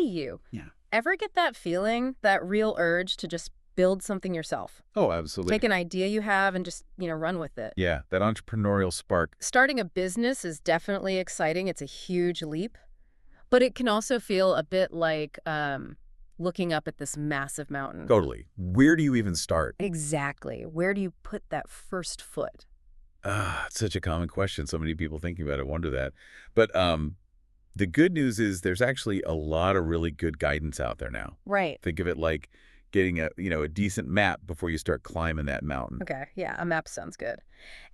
you. Yeah. Ever get that feeling, that real urge to just build something yourself? Oh, absolutely. Take an idea you have and just, run with it. Yeah, that entrepreneurial spark. Starting a business is definitely exciting. It's a huge leap. But it can also feel a bit like looking up at this massive mountain. Totally. Where do you even start? Exactly. Where do you put that first foot? It's such a common question. So many people thinking about it wonder that. But the good news is there's actually a lot of really good guidance out there now. Right. Think of it like getting a decent map before you start climbing that mountain. Okay, yeah, a map sounds good.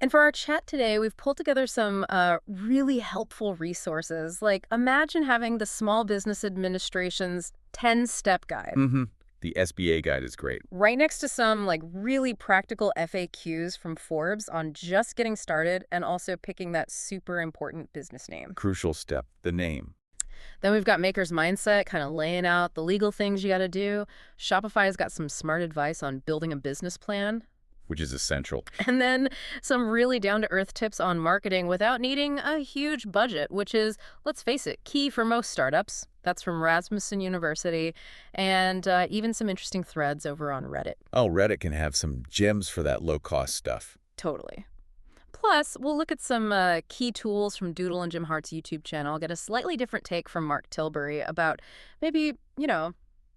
And for our chat today, we've pulled together some really helpful resources. Like, imagine having the Small Business Administration's 10-step guide. Mm-hmm. The SBA guide is great. Right next to some, really practical FAQs from Forbes on just getting started and also picking that super important business name. Crucial step, the name. Then we've got Maker's Mindset, kind of laying out the legal things you got to do. Shopify's got some smart advice on building a business plan. Which is essential. And then some really down-to-earth tips on marketing without needing a huge budget, which is, let's face it, key for most startups. That's from Rasmussen University, and even some interesting threads over on Reddit. Oh, Reddit can have some gems for that low-cost stuff. Totally. Plus, we'll look at some key tools from Doodle and Jim Hart's YouTube channel, get a slightly different take from Mark Tilbury about maybe,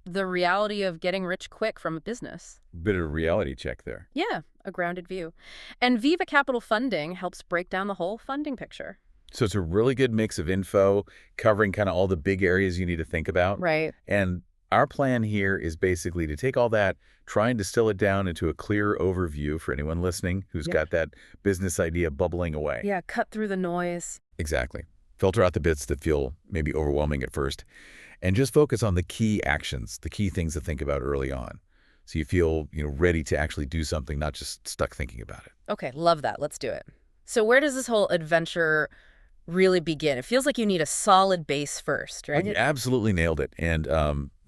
the reality of getting rich quick from a business. Bit of a reality check there. Yeah, a grounded view. And Viva Capital Funding helps break down the whole funding picture. So it's a really good mix of info covering kind of all the big areas you need to think about. Right. And our plan here is basically to take all that, try and distill it down into a clear overview for anyone listening who's got that business idea bubbling away. Yeah, cut through the noise. Exactly. Filter out the bits that feel maybe overwhelming at first, and just focus on the key actions, the key things to think about early on. So you feel, ready to actually do something, not just stuck thinking about it. Okay, love that. Let's do it. So where does this whole adventure really begin? It feels like you need a solid base first, right? You absolutely nailed it. And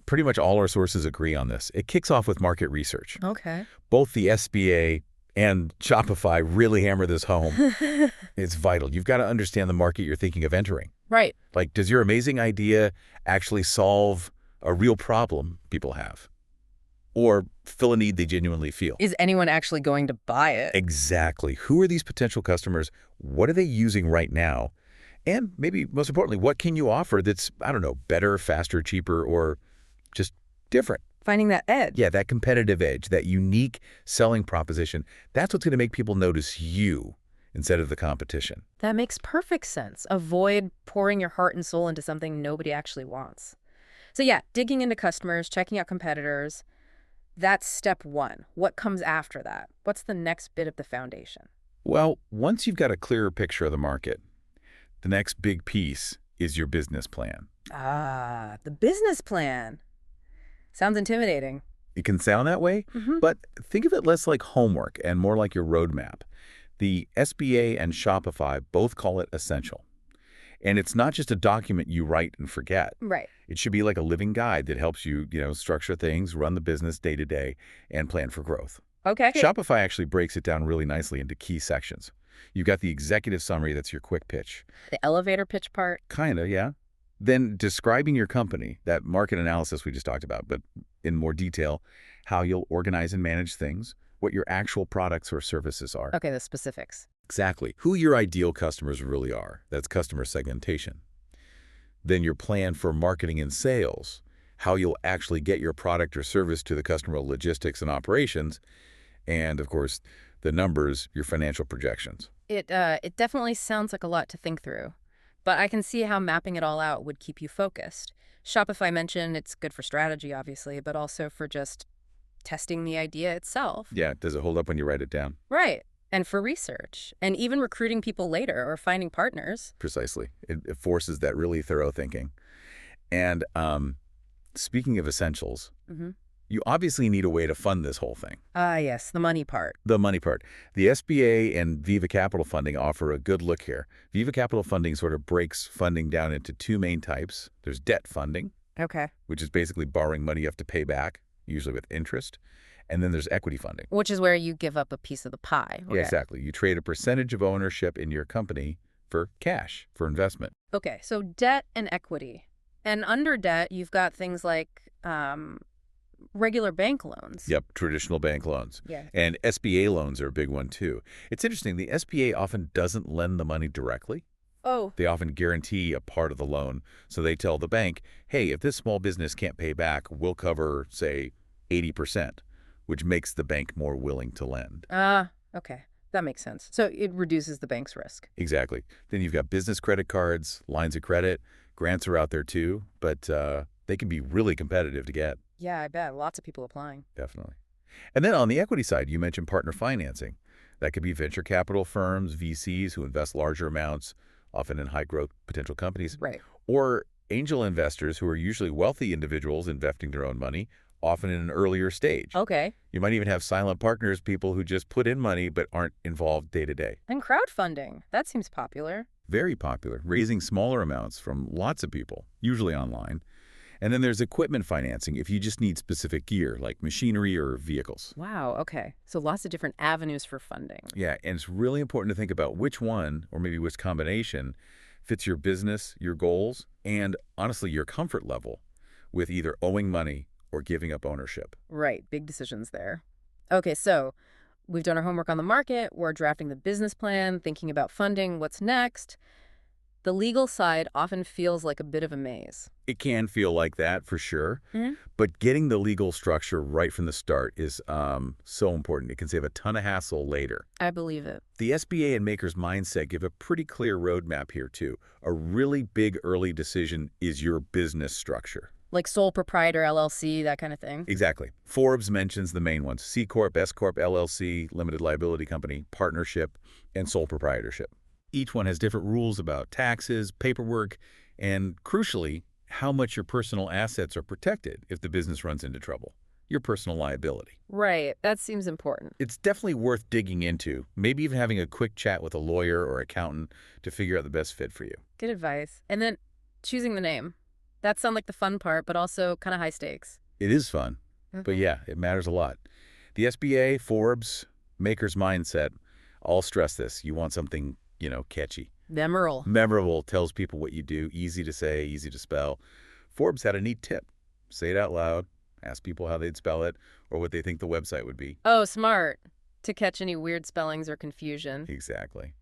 pretty much all our sources agree on this. It kicks off with market research. Okay. Both the SBA and Shopify really hammer this home. It's vital. You've got to understand the market you're thinking of entering. Right. Like, does your amazing idea actually solve a real problem people have? Or fill a need they genuinely feel? Is anyone actually going to buy it? Exactly. Who are these potential customers? What are they using right now? And maybe most importantly, what can you offer that's, I don't know, better, faster, cheaper, or just different? Finding that edge. Yeah, that competitive edge, that unique selling proposition. That's what's going to make people notice you instead of the competition. That makes perfect sense. Avoid pouring your heart and soul into something nobody actually wants. So yeah, digging into customers, checking out competitors, that's step one. What comes after that? What's the next bit of the foundation? Well, once you've got a clearer picture of the market, the next big piece is your business plan. Ah, the business plan. Sounds intimidating. It can sound that way, but think of it less like homework and more like your roadmap. The SBA and Shopify both call it essential. And it's not just a document you write and forget. Right. It should be like a living guide that helps you, structure things, run the business day to day, and plan for growth. Okay. Shopify actually breaks it down really nicely into key sections. You've got the executive summary, that's your quick pitch. The elevator pitch part. Kinda, yeah. Then describing your company, that market analysis we just talked about, but in more detail, how you'll organize and manage things, what your actual products or services are. Okay, the specifics. Exactly. Who your ideal customers really are. That's customer segmentation. Then your plan for marketing and sales, how you'll actually get your product or service to the customer, logistics and operations, and of course, the numbers, your financial projections. It definitely sounds like a lot to think through, but I can see how mapping it all out would keep you focused. Shopify mentioned it's good for strategy, obviously, but also for just testing the idea itself. Yeah, does it hold up when you write it down? Right. And for research, and even recruiting people later or finding partners. Precisely. It forces that really thorough thinking. And speaking of essentials, you obviously need a way to fund this whole thing. Ah, yes, the money part. The money part. The SBA and Viva Capital Funding offer a good look here. Viva Capital Funding sort of breaks funding down into two main types. There's debt funding, Okay. which is basically borrowing money you have to pay back, usually with interest. And then there's equity funding. Which is where you give up a piece of the pie. Yeah, exactly. You trade a percentage of ownership in your company for cash, for investment. Okay, so debt and equity. And under debt, you've got things like regular bank loans. Yep, traditional bank loans. Yeah. And SBA loans are a big one, too. It's interesting, the SBA often doesn't lend the money directly. Oh, They often guarantee a part of the loan. So they tell the bank, hey, if this small business can't pay back, we'll cover, say, 80%, which makes the bank more willing to lend. okay. That makes sense. So it reduces the bank's risk. Exactly. Then you've got business credit cards, lines of credit. Grants are out there, too, but they can be really competitive to get. Yeah, I bet. Lots of people applying. Definitely. And then on the equity side, you mentioned partner financing. That could be venture capital firms, VCs who invest larger amounts, often in high-growth potential companies, Right. or angel investors who are usually wealthy individuals investing their own money, often in an earlier stage. Okay. You might even have silent partners, people who just put in money but aren't involved day to day. And crowdfunding. That seems popular. Very popular, raising smaller amounts from lots of people, usually online. And then there's equipment financing if you just need specific gear, like machinery or vehicles. Wow. Okay. So lots of different avenues for funding. Yeah, and it's really important to think about which one, or maybe which combination, fits your business, your goals, and honestly, your comfort level with either owing money or giving up ownership. Right. Big decisions there. Okay. So we've done our homework on the market. We're drafting the business plan, thinking about funding. What's next? The legal side often feels like a bit of a maze. It can feel like that for sure, Mhm. but getting the legal structure right from the start is so important. It can save a ton of hassle later. I believe it. The SBA and Maker's Mindset give a pretty clear roadmap here, too. A really big early decision is your business structure. Like sole proprietor, LLC, that kind of thing. Exactly. Forbes mentions the main ones: C Corp, S Corp, LLC, limited liability company, partnership, and sole proprietorship. Each one has different rules about taxes, paperwork, and crucially, how much your personal assets are protected if the business runs into trouble. Your personal liability. Right. That seems important. It's definitely worth digging into, maybe even having a quick chat with a lawyer or accountant to figure out the best fit for you. Good advice. And then choosing the name. That sounds like the fun part, but also kind of high stakes. It is fun, but yeah, it matters a lot. The SBA, Forbes, Maker's Mindset all stress this. You want something, catchy. Memorable. Memorable, tells people what you do, easy to say, easy to spell. Forbes had a neat tip. Say it out loud, ask people how they'd spell it or what they think the website would be. Oh, smart. To catch any weird spellings or confusion. Exactly.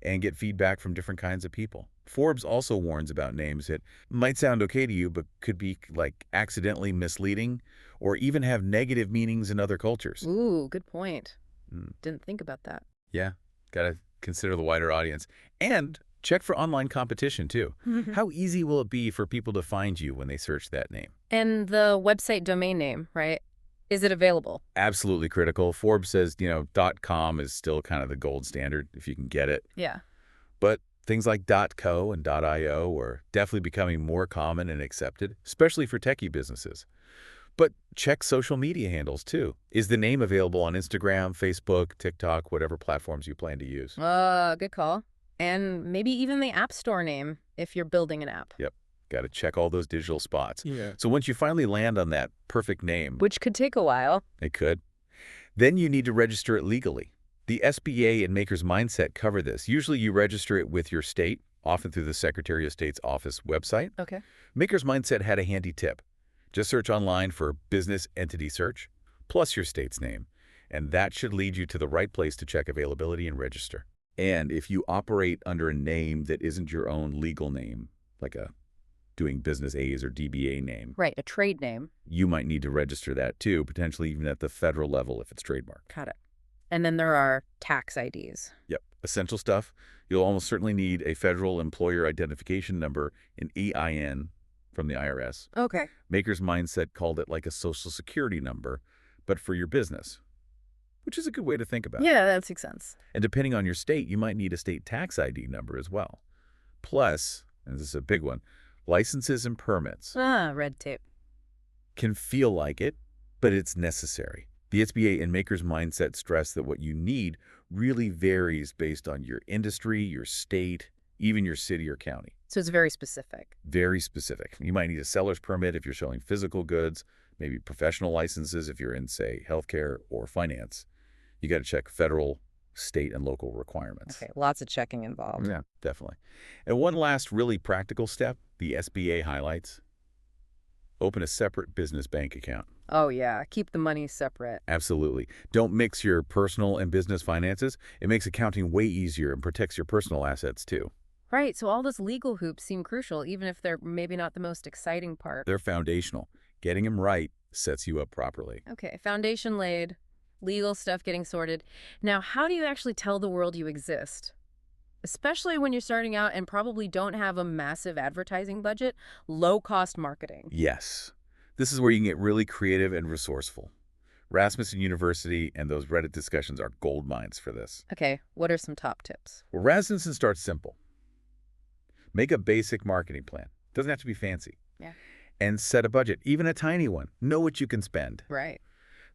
And get feedback from different kinds of people. Forbes also warns about names that might sound okay to you but could be like accidentally misleading or even have negative meanings in other cultures. Ooh, good point. Mm, Didn't think about that. yeah, gotta consider the wider audience. And check for online competition, too. How easy will it be for people to find you when they search that name? And the website domain name, right? Is it available? Absolutely critical. Forbes says, .com is still kind of the gold standard if you can get it. Yeah. But things like .co and .io are definitely becoming more common and accepted, especially for techie businesses. But check social media handles, too. Is the name available on Instagram, Facebook, TikTok, whatever platforms you plan to use? Good call. And maybe even the App Store name if you're building an app. Yep. Got to check all those digital spots. Yeah. So once you finally land on that perfect name, Which could take a while. it could, then you need to register it legally. The SBA and Maker's Mindset cover this. Usually you register it with your state, often through the Secretary of State's office website. Okay. Maker's Mindset had a handy tip. Just search online for business entity search, plus your state's name, and that should lead you to the right place to check availability and register. And if you operate under a name that isn't your own legal name, like a doing business A's or DBA name, Right, a trade name. you might need to register that too, potentially even at the federal level if it's trademark. Got it. And then there are tax IDs. Yep. Essential stuff. You'll almost certainly need a federal employer identification number, an EIN, from the IRS. Okay. Maker's Mindset called it like a social security number, but for your business, which is a good way to think about it. Yeah, that makes sense. And depending on your state, you might need a state tax ID number as well. Plus, and this is a big one, licenses and permits Red tape. can feel like it, but it's necessary. The SBA and Maker's Mindset stress that what you need really varies based on your industry, your state, even your city or county. So it's very specific. Very specific. You might need a seller's permit if you're selling physical goods, maybe professional licenses if you're in, say, healthcare or finance. You got to check federal, state, and local requirements. Okay, lots of checking involved. Yeah, definitely. And one last really practical step, the SBA highlights. Open a separate business bank account. Oh, yeah. Keep the money separate. Absolutely. Don't mix your personal and business finances. It makes accounting way easier and protects your personal assets, too. Right. So all those legal hoops seem crucial, even if they're maybe not the most exciting part. They're foundational. Getting them right sets you up properly. Okay. Foundation laid, legal stuff getting sorted. Now, how do you actually tell the world you exist? Especially when you're starting out and probably don't have a massive advertising budget, low-cost marketing. Yes. This is where you can get really creative and resourceful. Rasmussen University and those Reddit discussions are gold mines for this. Okay, what are some top tips? Well, Rasmussen starts simple. Make a basic marketing plan. Doesn't have to be fancy. Yeah. And set a budget, even a tiny one. Know what you can spend. Right.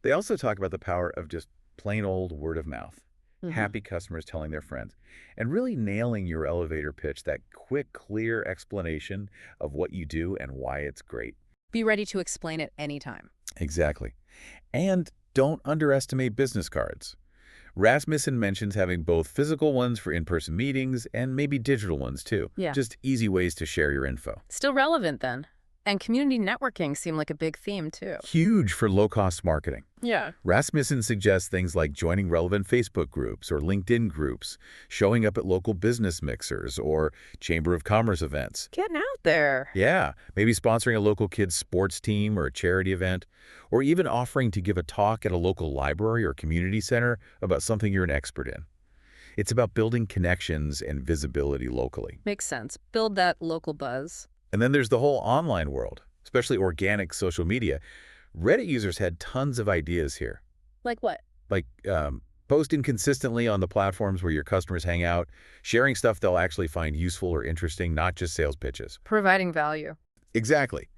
They also talk about the power of just plain old word of mouth. Mhm. Happy customers telling their friends. And really nailing your elevator pitch, that quick, clear explanation of what you do and why it's great. Be ready to explain it anytime. Exactly. And don't underestimate business cards. Rasmussen mentions having both physical ones for in-person meetings and maybe digital ones too. Yeah. Just easy ways to share your info. Still relevant then. And community networking seem like a big theme too. Huge for low-cost marketing. Yeah. Rasmussen suggests things like joining relevant Facebook groups or LinkedIn groups, showing up at local business mixers or Chamber of Commerce events. Getting out there. Yeah, maybe sponsoring a local kids' sports team or a charity event, or even offering to give a talk at a local library or community center about something you're an expert in. It's about building connections and visibility locally. Makes sense. Build that local buzz. And then there's the whole online world, especially organic social media. Reddit users had tons of ideas here, Like what? like posting consistently on the platforms where your customers hang out, sharing stuff they'll actually find useful or interesting, not just sales pitches. Providing value. Exactly.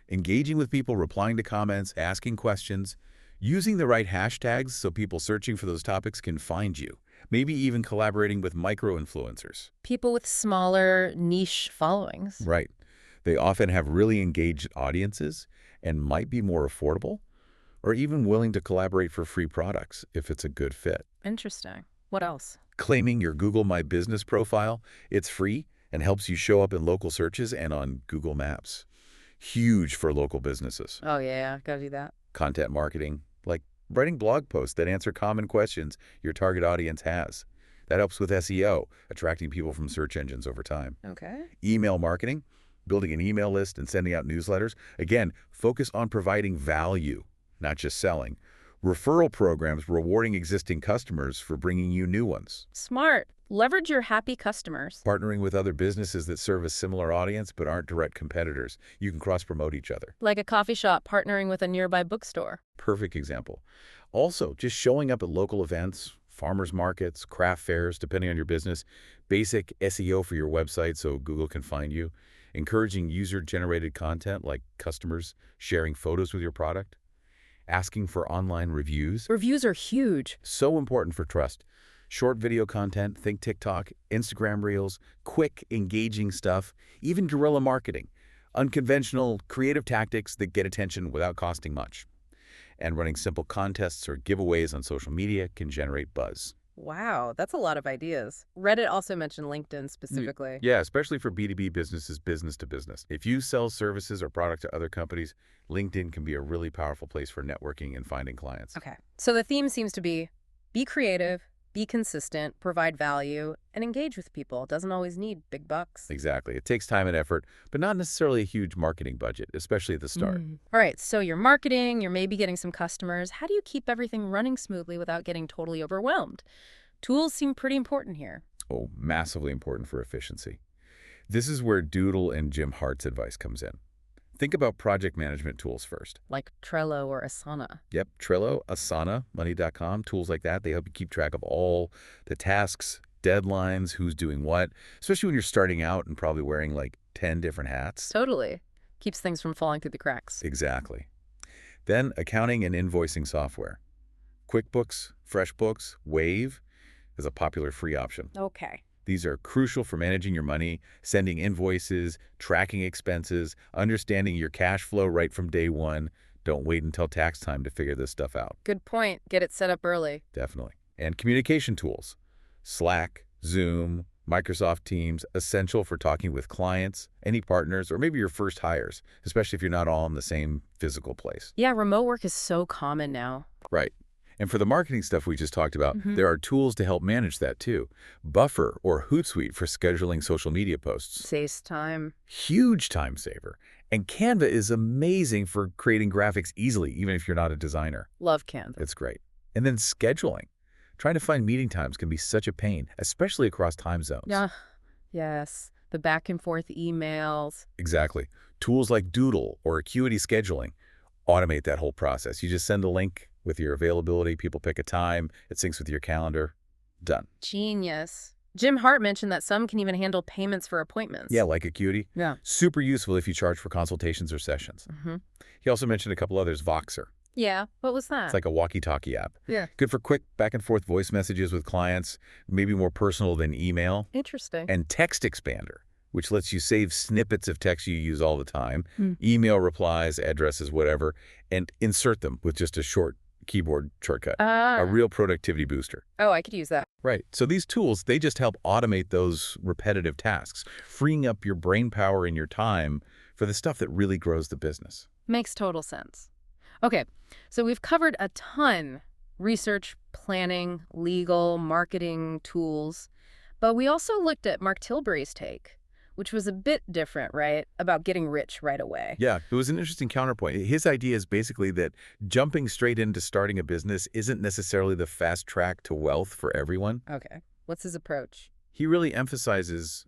Engaging with people, replying to comments, asking questions, using the right hashtags so people searching for those topics can find you. Maybe even collaborating with micro-influencers. People with smaller niche followings. Right. They often have really engaged audiences and might be more affordable or even willing to collaborate for free products if it's a good fit. Interesting. What else? Claiming your Google My Business profile, it's free and helps you show up in local searches and on Google Maps. Huge for local businesses. Oh, yeah. Gotta do that. Content marketing, like writing blog posts that answer common questions your target audience has. That helps with SEO, attracting people from search engines over time. Okay. Email marketing, building an email list and sending out newsletters. Again, focus on providing value, not just selling. Referral programs rewarding existing customers for bringing you new ones. Smart. Leverage your happy customers. Partnering with other businesses that serve a similar audience but aren't direct competitors. You can cross-promote each other. Like a coffee shop partnering with a nearby bookstore. Perfect example. Also, just showing up at local events, farmers markets, craft fairs, depending on your business, basic SEO for your website so Google can find you, encouraging user-generated content like customers sharing photos with your product, asking for online reviews. Reviews are huge. So important for trust. Short video content, think TikTok, Instagram Reels, quick, engaging stuff, even guerrilla marketing, unconventional, creative tactics that get attention without costing much. And running simple contests or giveaways on social media can generate buzz. Wow, that's a lot of ideas. Reddit also mentioned LinkedIn specifically. Yeah, especially for B2B businesses, business to business. If you sell services or product to other companies, LinkedIn can be a really powerful place for networking and finding clients. Okay, so the theme seems to be creative, be consistent, provide value, and engage with people. It doesn't always need big bucks. Exactly. It takes time and effort, but not necessarily a huge marketing budget, especially at the start. All right, so you're marketing, you're maybe getting some customers. How do you keep everything running smoothly without getting totally overwhelmed? Tools seem pretty important here. Oh, massively important for efficiency. This is where Doodle and Jim Hart's advice comes in. Think about project management tools first. Like Trello or Asana. Yep, Trello, Asana, Money.com, tools like that. They help you keep track of all the tasks, deadlines, who's doing what, especially when you're starting out and probably wearing like 10 different hats. Totally. Keeps things from falling through the cracks. Exactly. Then accounting and invoicing software. QuickBooks, FreshBooks, Wave is a popular free option. Okay. These are crucial for managing your money, sending invoices, tracking expenses, understanding your cash flow right from day one. Don't wait until tax time to figure this stuff out. Good point. Get it set up early. Definitely. And communication tools. Slack, Zoom, Microsoft Teams, essential for talking with clients, any partners, or maybe your first hires, especially if you're not all in the same physical place. Yeah, remote work is so common now. Right. And for the marketing stuff we just talked about, Hmm. there are tools to help manage that too. Buffer or Hootsuite for scheduling social media posts. Saves time. Huge time saver. And Canva is amazing for creating graphics easily, even if you're not a designer. Love Canva. It's great. And then scheduling. Trying to find meeting times can be such a pain, especially across time zones. Yeah. Yes. The back and forth emails. Exactly. Tools like Doodle or Acuity Scheduling automate that whole process. You just send a link with your availability, people pick a time, it syncs with your calendar. Done. Genius. Jim Hart mentioned that some can even handle payments for appointments. Yeah, like Acuity. Yeah. Super useful if you charge for consultations or sessions. Hmm. He also mentioned a couple others, Voxer. Yeah. What was that? It's like a walkie-talkie app. Yeah. Good for quick back-and-forth voice messages with clients, maybe more personal than email. Interesting. And Text Expander, which lets you save snippets of text you use all the time, Hmm. email replies, addresses, whatever, and insert them with just a short keyboard shortcut. A real productivity booster. Oh, I could use that. Right. So these tools, they just help automate those repetitive tasks, freeing up your brain power and your time for the stuff that really grows the business. Makes total sense. Okay, so we've covered a ton: research, planning, legal, marketing tools. But we also looked at Mark Tilbury's take, which was a bit different, right? About getting rich right away. Yeah, it was an interesting counterpoint. His idea is basically that jumping straight into starting a business isn't necessarily the fast track to wealth for everyone. Okay, what's his approach? He really emphasizes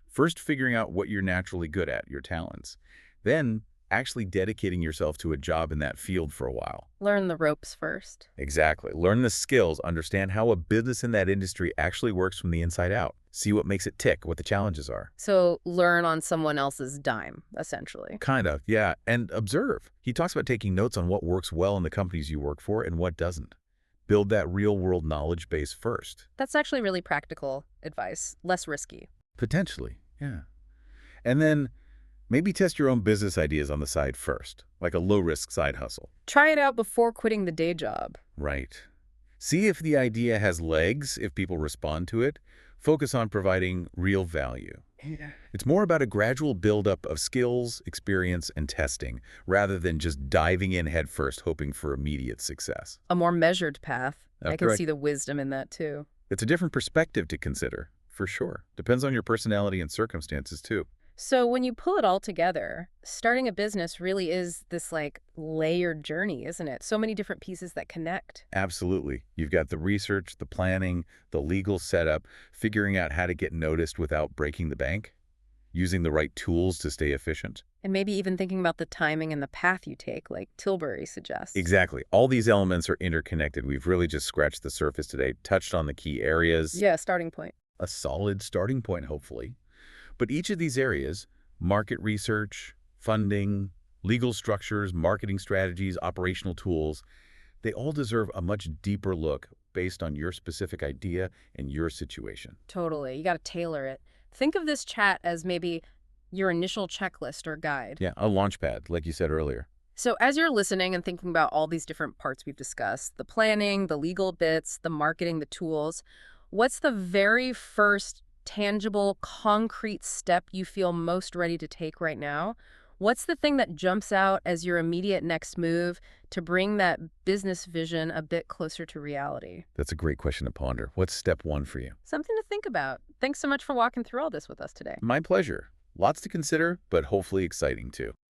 first figuring out what you're naturally good at, your talents, then actually dedicating yourself to a job in that field for a while. Learn the ropes first. Exactly. Learn the skills, understand how a business in that industry actually works from the inside out. See what makes it tick, what the challenges are. So learn on someone else's dime, essentially. Kind of, yeah. And observe. He talks about taking notes on what works well in the companies you work for and what doesn't. Build that real-world knowledge base first. That's actually really practical advice, less risky. Potentially, yeah. And then maybe test your own business ideas on the side first, like a low-risk side hustle. Try it out before quitting the day job. Right. See if the idea has legs, if people respond to it. Focus on providing real value. Yeah. It's more about a gradual buildup of skills, experience, and testing, rather than just diving in headfirst hoping for immediate success. A more measured path. I can Correct. see the wisdom in that, too. It's a different perspective to consider, for sure. Depends on your personality and circumstances, too. So when you pull it all together, starting a business really is this like layered journey, isn't it? So many different pieces that connect. Absolutely. You've got the research, the planning, the legal setup, figuring out how to get noticed without breaking the bank, using the right tools to stay efficient. And maybe even thinking about the timing and the path you take, like Tilbury suggests. Exactly. All these elements are interconnected. We've really just scratched the surface today, touched on the key areas. Yeah, starting point. A solid starting point, hopefully. But each of these areas, market research, funding, legal structures, marketing strategies, operational tools, they all deserve a much deeper look based on your specific idea and your situation. Totally. You got to tailor it. Think of this chat as maybe your initial checklist or guide. Yeah, a launch pad, like you said earlier. So as you're listening and thinking about all these different parts we've discussed, the planning, the legal bits, the marketing, the tools, what's the very first tangible, concrete step you feel most ready to take right now? What's the thing that jumps out as your immediate next move to bring that business vision a bit closer to reality? That's a great question to ponder. What's step one for you? Something to think about. Thanks so much for walking through all this with us today. My pleasure. Lots to consider, but hopefully exciting too.